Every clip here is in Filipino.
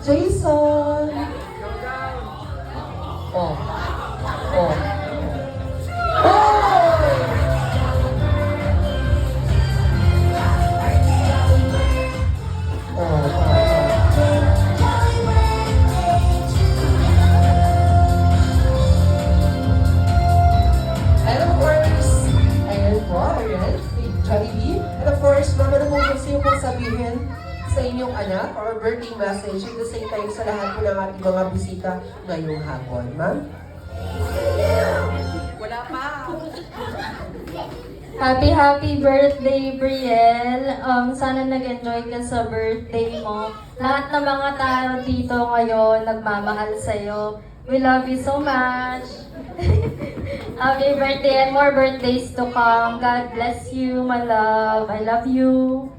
Jason. Oh. Oh. And of course, ayan po, ayan, Jollibee. And of course, ma'am, ano po gusto niyo pong sabihin sa inyong anak or birthday message at the same time sa lahat po ng ating mga bisita ngayong hapon, ma'am? Wala pa. Happy birthday, Brielle. Sana nag-enjoy ka sa birthday mo. Lahat ng mga tao dito ngayon nagmamahal sa'yo. We love you so much. Happy birthday and more birthdays to come. God bless you, my love. I love you.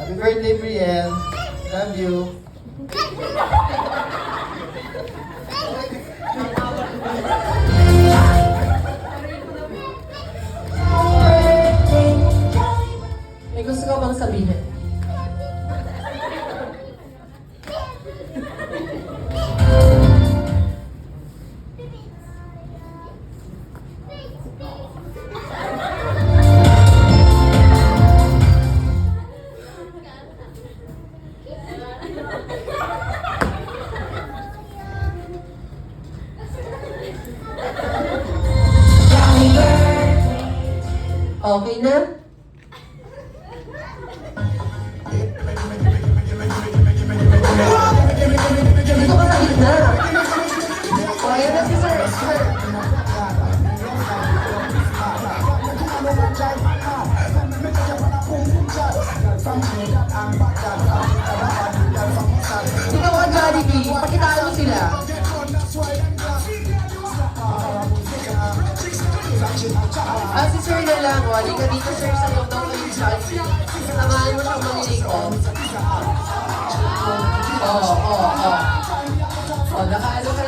Happy birthday, Brielle. Love you. May gusto ka bang sabihin? Okay na? Dito ka sa gitna. O, ayan na si Sir. Ikaw ang Jollibee, pakitaan mo sila. Si Sir na lang, o. Halika dito, Sir, sa loob daw kayo Jollibee. Samahan mo siyang maliliko. Oo. O, nakaano ka